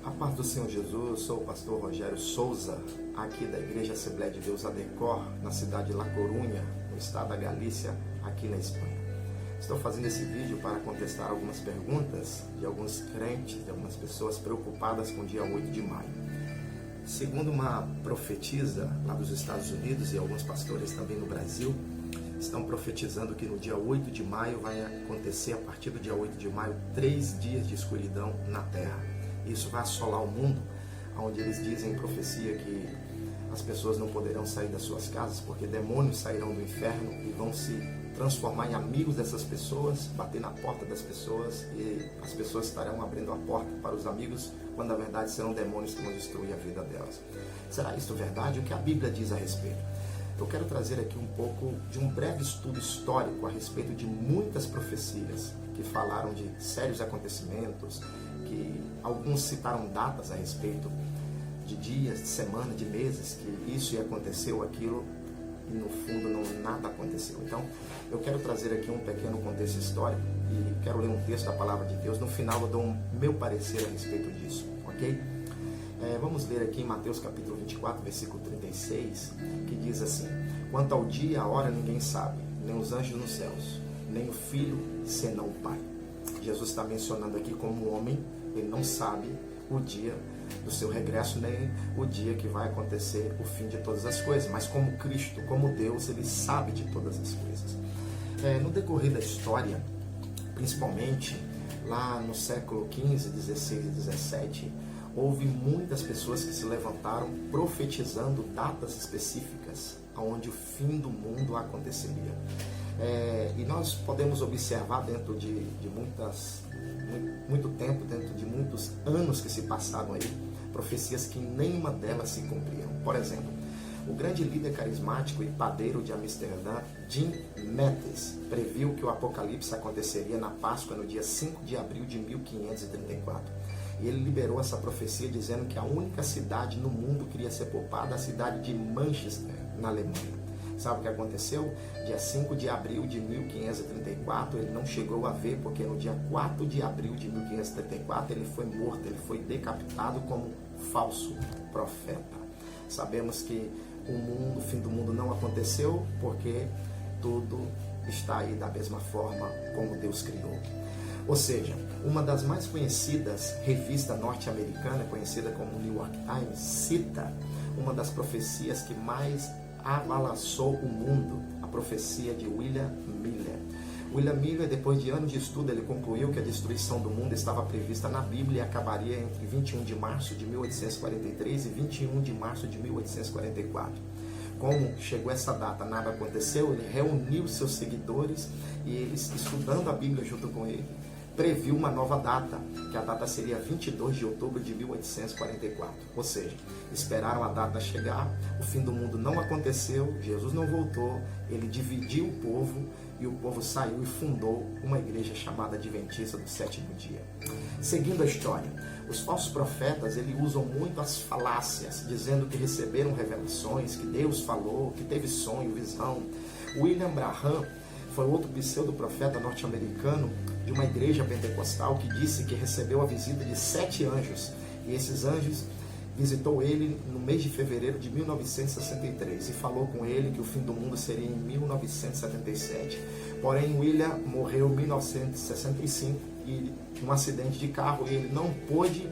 A paz do Senhor Jesus, sou o pastor Rogério Souza, aqui da Igreja Assembleia de Deus Adecor, na cidade de La Coruña, no estado da Galícia, aqui na Espanha. Estou fazendo esse vídeo para contestar algumas perguntas de alguns crentes, de algumas pessoas preocupadas com o dia 8 de maio. Segundo uma profetisa lá dos Estados Unidos e alguns pastores também no Brasil, estão profetizando que no dia 8 de maio vai acontecer, a partir do dia 8 de maio, 3 dias de escuridão na Terra. Isso vai assolar o mundo, onde eles dizem em profecia que as pessoas não poderão sair das suas casas, porque demônios sairão do inferno e vão se transformar em amigos dessas pessoas, bater na porta das pessoas, e as pessoas estarão abrindo a porta para os amigos, quando na verdade serão demônios que vão destruir a vida delas. Será isso verdade? O que a Bíblia diz a respeito? Eu quero trazer aqui um pouco de um breve estudo histórico a respeito de muitas profecias que falaram de sérios acontecimentos, que alguns citaram datas a respeito de dias, de semanas, de meses, que isso ia acontecer ou aquilo, e no fundo nada aconteceu. Então, eu quero trazer aqui um pequeno contexto histórico e quero ler um texto da Palavra de Deus. No final eu dou o meu parecer a respeito disso, ok? Vamos ler aqui em Mateus capítulo 24, versículo 36, que diz assim: quanto ao dia e a hora ninguém sabe, nem os anjos nos céus, nem o Filho, senão o Pai. Jesus está mencionando aqui como homem, ele não sabe o dia do seu regresso, nem o dia que vai acontecer o fim de todas as coisas, mas como Cristo, como Deus, ele sabe de todas as coisas. No decorrer da história, principalmente lá no século XV, XVI e XVII, houve muitas pessoas que se levantaram profetizando datas específicas onde o fim do mundo aconteceria. E nós podemos observar dentro de muito tempo, dentro de muitos anos que se passaram aí, profecias que nenhuma delas se cumpriram. Por exemplo, o grande líder carismático e padeiro de Amsterdã, Jim Matthys, previu que o Apocalipse aconteceria na Páscoa no dia 5 de abril de 1534. E ele liberou essa profecia dizendo que a única cidade no mundo que iria ser poupada, a cidade de Manchester, na Alemanha. Sabe o que aconteceu? Dia 5 de abril de 1534, ele não chegou a ver, porque no dia 4 de abril de 1534 ele foi morto, ele foi decapitado como falso profeta. Sabemos que o fim do mundo não aconteceu, porque tudo está aí da mesma forma como Deus criou. Ou seja, uma das mais conhecidas revistas norte-americanas, conhecida como New York Times, cita uma das profecias que mais abalaçou o mundo, a profecia de William Miller. William Miller, depois de anos de estudo, ele concluiu que a destruição do mundo estava prevista na Bíblia e acabaria entre 21 de março de 1843 e 21 de março de 1844. Como chegou essa data, nada aconteceu, ele reuniu seus seguidores e eles, estudando a Bíblia junto com ele, previu uma nova data, que a data seria 22 de outubro de 1844. Ou seja, esperaram a data chegar, o fim do mundo não aconteceu, Jesus não voltou, ele dividiu o povo e o povo saiu e fundou uma igreja chamada Adventista do Sétimo Dia. Seguindo a história, os falsos profetas eles usam muito as falácias, dizendo que receberam revelações, que Deus falou, que teve sonho, visão. William Branham foi outro pseudo-profeta norte-americano de uma igreja pentecostal que disse que recebeu a visita de 7 anjos. E esses anjos visitou ele no mês de fevereiro de 1963 e falou com ele que o fim do mundo seria em 1977. Porém, William morreu em 1965 e num acidente de carro, e ele não pôde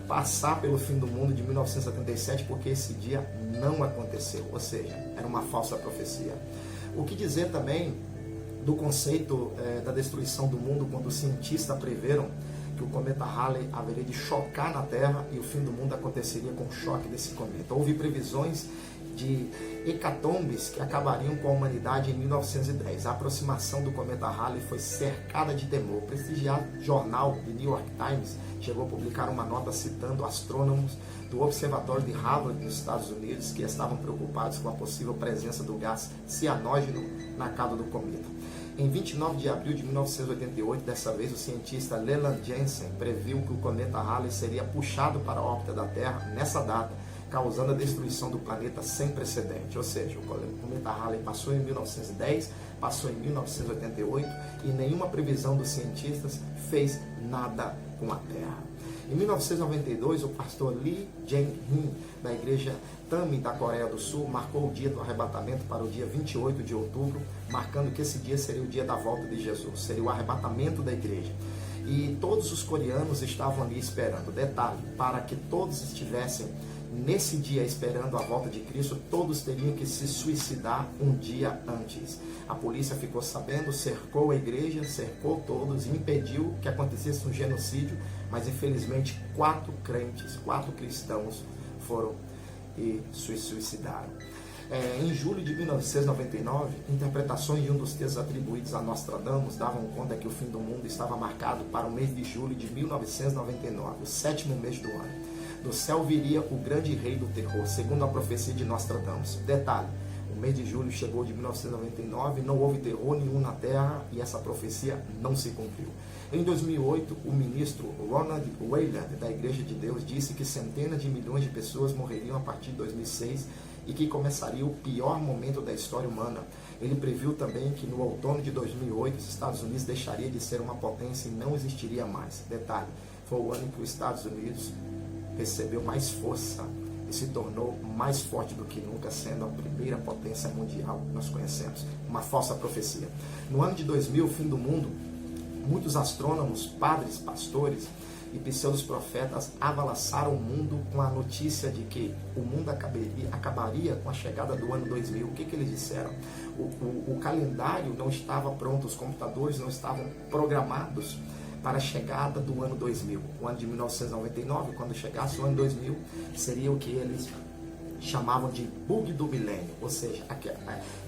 passar pelo fim do mundo de 1977 porque esse dia não aconteceu. Ou seja, era uma falsa profecia. O que dizer também do conceito da destruição do mundo, quando os cientistas preveram que o cometa Halley haveria de chocar na Terra e o fim do mundo aconteceria com o choque desse cometa. Houve previsões de hecatombes que acabariam com a humanidade em 1910. A aproximação do cometa Halley foi cercada de temor. O prestigiado jornal The New York Times chegou a publicar uma nota citando astrônomos do Observatório de Harvard nos Estados Unidos que estavam preocupados com a possível presença do gás cianógeno na cauda do cometa. Em 29 de abril de 1988, dessa vez o cientista Leland Jensen previu que o cometa Halley seria puxado para a órbita da Terra nessa data, causando a destruição do planeta sem precedente. Ou seja, o cometa Halley passou em 1910, passou em 1988 e nenhuma previsão dos cientistas fez nada com a Terra. Em 1992, o pastor Lee Jae-hin, da igreja Tami da Coreia do Sul, marcou o dia do arrebatamento para o dia 28 de outubro, marcando que esse dia seria o dia da volta de Jesus, seria o arrebatamento da igreja. E todos os coreanos estavam ali esperando. Detalhe, para que todos estivessem nesse dia esperando a volta de Cristo, todos teriam que se suicidar um dia antes. A polícia ficou sabendo, cercou a igreja, cercou todos e impediu que acontecesse um genocídio, mas infelizmente 4 crentes, 4 cristãos foram e se suicidaram. Em julho de 1999, interpretações de um dos textos atribuídos a Nostradamus davam conta que o fim do mundo estava marcado para o mês de julho de 1999, o 7º mês do ano. Do céu viria o grande rei do terror, segundo a profecia de Nostradamus. Detalhe, o mês de julho chegou de 1999, não houve terror nenhum na Terra e essa profecia não se cumpriu. Em 2008, o ministro Ronald Wayland, da Igreja de Deus, disse que centenas de milhões de pessoas morreriam a partir de 2006 e que começaria o pior momento da história humana. Ele previu também que no outono de 2008, os Estados Unidos deixaria de ser uma potência e não existiria mais. Detalhe, foi o ano que os Estados Unidos recebeu mais força e se tornou mais forte do que nunca, sendo a primeira potência mundial que nós conhecemos. Uma falsa profecia. No ano de 2000, o fim do mundo, muitos astrônomos, padres, pastores e pseudos profetas abalançaram o mundo com a notícia de que o mundo acabaria com a chegada do ano 2000. O que eles disseram? O calendário não estava pronto, os computadores não estavam programados para a chegada do ano 2000. O ano de 1999, quando chegasse o ano 2000, seria o que eles chamavam de bug do milênio, ou seja,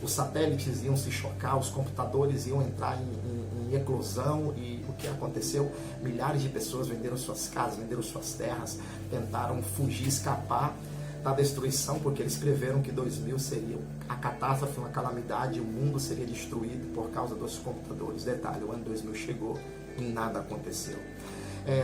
os satélites iam se chocar, os computadores iam entrar em eclosão e o que aconteceu? Milhares de pessoas venderam suas casas, venderam suas terras, tentaram fugir, escapar da destruição, porque eles preveram que 2000 seria a catástrofe, uma calamidade, o mundo seria destruído por causa dos computadores. Detalhe, o ano 2000 chegou e nada aconteceu.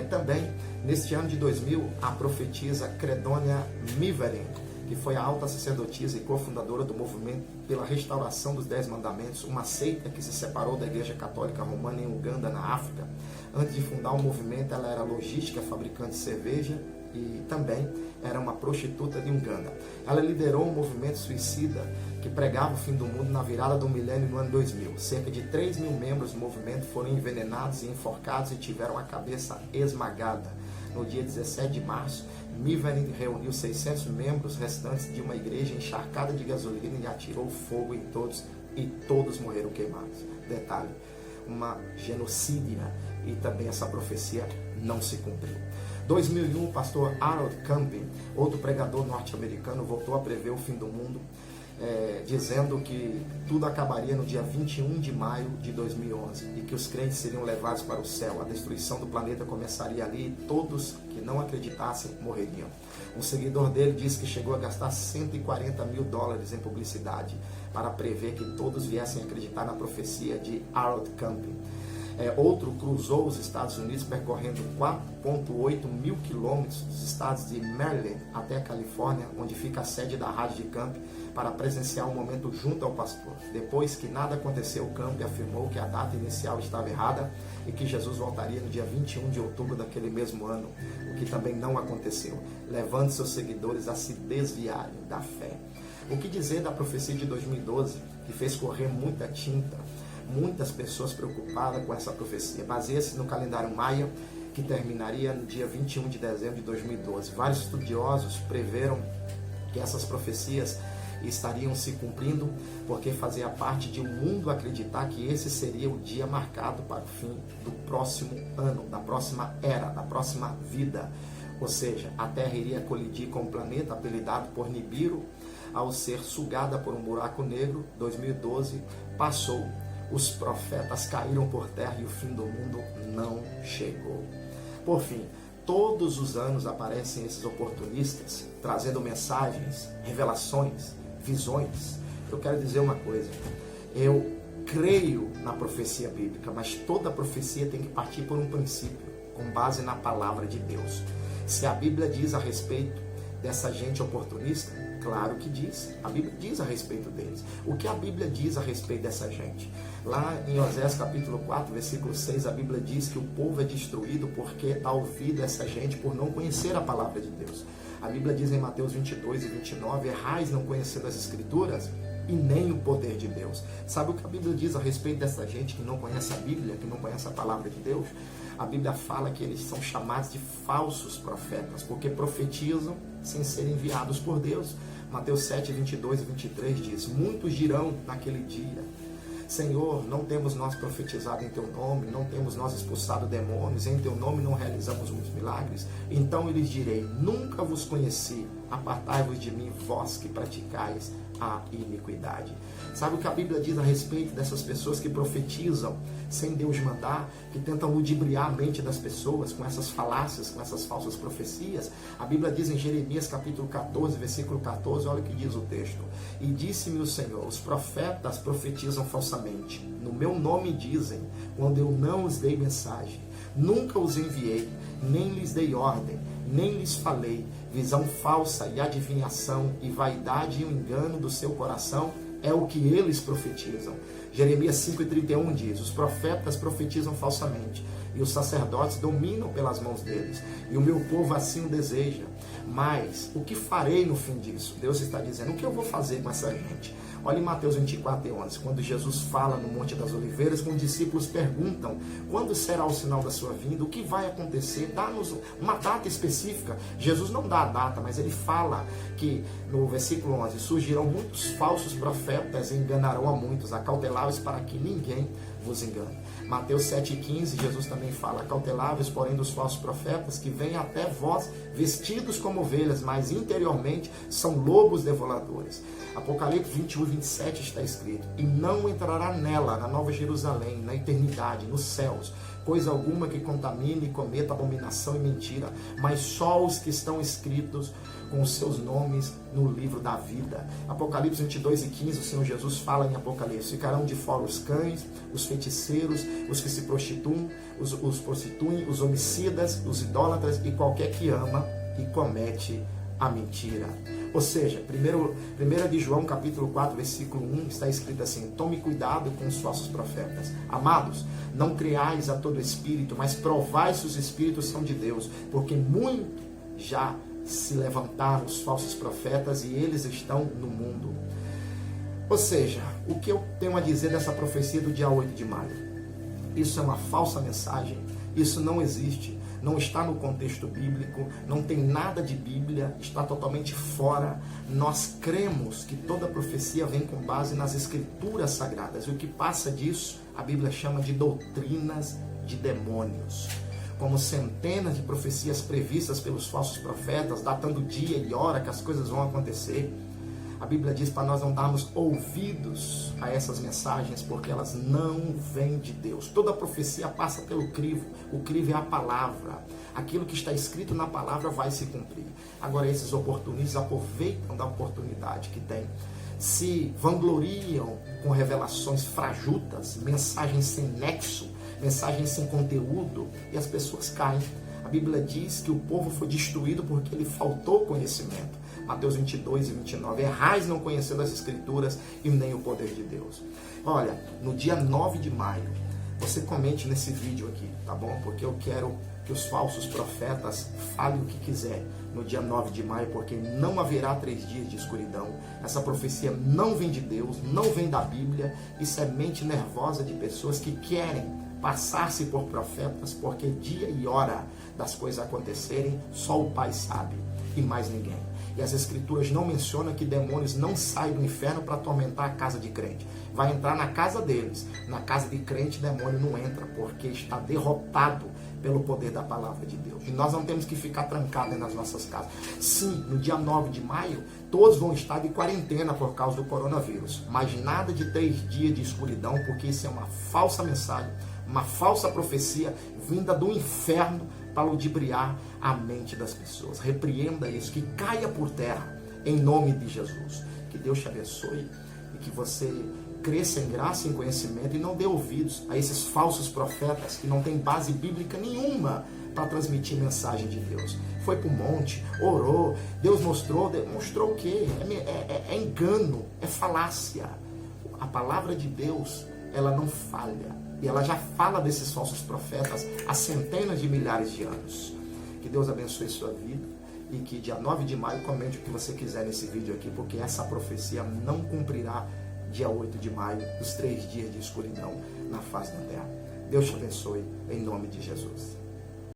Também, neste ano de 2000, a profetisa Credonia Miverin, que foi a alta sacerdotisa e cofundadora do movimento pela restauração dos 10 mandamentos, uma seita que se separou da Igreja Católica Romana em Uganda, na África. Antes de fundar o movimento, ela era logística, fabricante de cerveja e também era uma prostituta de Uganda. Ela liderou um movimento suicida que pregava o fim do mundo na virada do milênio no ano 2000. Cerca de 3 mil membros do movimento foram envenenados e enforcados e tiveram a cabeça esmagada. No dia 17 de março, Miverin reuniu 600 membros restantes de uma igreja encharcada de gasolina e atirou fogo em todos, e todos morreram queimados. Detalhe, uma genocídia, e também essa profecia não se cumpriu. 2001, o pastor Harold Camping, outro pregador norte-americano, voltou a prever o fim do mundo, dizendo que tudo acabaria no dia 21 de maio de 2011 e que os crentes seriam levados para o céu. A destruição do planeta começaria ali e todos que não acreditassem morreriam. Um seguidor dele disse que chegou a gastar $140 mil em publicidade para prever que todos viessem a acreditar na profecia de Harold Camping. Outro cruzou os Estados Unidos percorrendo 4,8 mil quilômetros dos estados de Maryland até a Califórnia, onde fica a sede da Rádio de Camp, para presenciar um momento junto ao pastor. Depois que nada aconteceu, Camp afirmou que a data inicial estava errada e que Jesus voltaria no dia 21 de outubro daquele mesmo ano, o que também não aconteceu, levando seus seguidores a se desviarem da fé. O que dizer da profecia de 2012, que fez correr muita tinta? Muitas pessoas preocupadas com essa profecia. Baseia-se no calendário maia, que terminaria no dia 21 de dezembro de 2012. Vários estudiosos preveram que essas profecias estariam se cumprindo, porque fazia parte de um mundo acreditar que esse seria o dia marcado para o fim do próximo ano, da próxima era, da próxima vida. Ou seja, a Terra iria colidir com o planeta apelidado por Nibiru, ao ser sugada por um buraco negro. 2012 passou. Os profetas caíram por terra e o fim do mundo não chegou. Por fim, todos os anos aparecem esses oportunistas, trazendo mensagens, revelações, visões. Eu quero dizer uma coisa, eu creio na profecia bíblica, mas toda profecia tem que partir por um princípio, com base na palavra de Deus. Se a Bíblia diz a respeito dessa gente oportunista? Claro que diz. A Bíblia diz a respeito deles. O que a Bíblia diz a respeito dessa gente? Lá em Oséias capítulo 4, versículo 6, a Bíblia diz que o povo é destruído porque dá ouvido a essa gente por não conhecer a palavra de Deus. A Bíblia diz em Mateus 22 e 29, errais não conhecendo as Escrituras e nem o poder de Deus. Sabe o que a Bíblia diz a respeito dessa gente que não conhece a Bíblia, que não conhece a palavra de Deus? A Bíblia fala que eles são chamados de falsos profetas, porque profetizam sem serem enviados por Deus. Mateus 7, 22 e 23 diz, muitos dirão naquele dia, Senhor, não temos nós profetizado em Teu nome, não temos nós expulsado demônios, em Teu nome não realizamos muitos milagres? Então eu lhes direi, nunca vos conheci, apartai-vos de mim, vós que praticais a iniquidade. Sabe o que a Bíblia diz a respeito dessas pessoas que profetizam sem Deus mandar, que tentam ludibriar a mente das pessoas com essas falácias, com essas falsas profecias? A Bíblia diz em Jeremias capítulo 14, versículo 14, olha o que diz o texto. E disse-me o Senhor, os profetas profetizam falsamente, no meu nome dizem, quando eu não os dei mensagem. Nunca os enviei, nem lhes dei ordem, nem lhes falei. Visão falsa e adivinhação e vaidade e o engano do seu coração é o que eles profetizam. Jeremias 5,31 diz, os profetas profetizam falsamente e os sacerdotes dominam pelas mãos deles e o meu povo assim o deseja. Mas o que farei no fim disso? Deus está dizendo, o que eu vou fazer com essa gente? Olha em Mateus 24:11, quando Jesus fala no Monte das Oliveiras, quando os discípulos perguntam, quando será o sinal da sua vinda? O que vai acontecer? Dá-nos uma data específica. Jesus não dá a data, mas ele fala que no versículo 11, surgirão muitos falsos profetas e enganarão a muitos, acauteláveis para que ninguém vos engane. Mateus 7,15, Jesus também fala, acauteláveis, porém, dos falsos profetas, que vêm até vós vestidos como ovelhas, mas interiormente são lobos devoradores. Apocalipse 21:27 está escrito, e não entrará nela, na Nova Jerusalém, na eternidade, nos céus, coisa alguma que contamine e cometa abominação e mentira, mas só os que estão escritos com os seus nomes no livro da vida. Apocalipse 22:15, o Senhor Jesus fala em Apocalipse, ficarão de fora os cães, os feiticeiros, os que se prostituem, os homicidas, os idólatras e qualquer que ama e comete a mentira. Ou seja, 1 de João capítulo 4, versículo 1, está escrito assim, tome cuidado com os falsos profetas. Amados, não creais a todo espírito, mas provai se os espíritos são de Deus, porque muito já se levantaram os falsos profetas e eles estão no mundo. Ou seja, o que eu tenho a dizer dessa profecia do dia 8 de maio? Isso é uma falsa mensagem, isso não existe, não está no contexto bíblico, não tem nada de Bíblia, está totalmente fora. Nós cremos que toda profecia vem com base nas Escrituras Sagradas, e o que passa disso, a Bíblia chama de doutrinas de demônios. Como centenas de profecias previstas pelos falsos profetas, datando dia e hora que as coisas vão acontecer. A Bíblia diz para nós não darmos ouvidos a essas mensagens, porque elas não vêm de Deus. Toda profecia passa pelo crivo. O crivo é a palavra. Aquilo que está escrito na palavra vai se cumprir. Agora, esses oportunistas aproveitam da oportunidade que tem. Se vangloriam com revelações fajutas, mensagens sem nexo, mensagens sem conteúdo, e as pessoas caem. A Bíblia diz que o povo foi destruído porque ele faltou conhecimento. Mateus 22:29, errais não conhecendo as Escrituras e nem o poder de Deus. Olha, no dia 9 de maio, você comente nesse vídeo aqui, tá bom? Porque eu quero que os falsos profetas falem o que quiser no dia 9 de maio, porque não haverá 3 dias de escuridão. Essa profecia não vem de Deus, não vem da Bíblia, isso é mente nervosa de pessoas que querem passar-se por profetas, porque dia e hora das coisas acontecerem, só o Pai sabe e mais ninguém. E as Escrituras não mencionam que demônios não saem do inferno para atormentar a casa de crente. Vai entrar na casa deles. Na casa de crente, demônio não entra, porque está derrotado pelo poder da palavra de Deus. E nós não temos que ficar trancados nas nossas casas. Sim, no dia 9 de maio, todos vão estar de quarentena por causa do coronavírus. Mas nada de 3 dias de escuridão, porque isso é uma falsa mensagem, uma falsa profecia vinda do inferno para ludibriar a mente das pessoas. Repreenda isso, que caia por terra, em nome de Jesus. Que Deus te abençoe e que você cresça em graça e em conhecimento e não dê ouvidos a esses falsos profetas que não têm base bíblica nenhuma para transmitir mensagem de Deus. Foi para o monte, orou, Deus mostrou o quê? É engano, é falácia. A palavra de Deus, ela não falha. E ela já fala desses falsos profetas há centenas de milhares de anos. Que Deus abençoe sua vida e que dia 9 de maio comente o que você quiser nesse vídeo aqui, porque essa profecia não cumprirá dia 8 de maio, os 3 dias de escuridão na face da terra. Deus te abençoe, em nome de Jesus.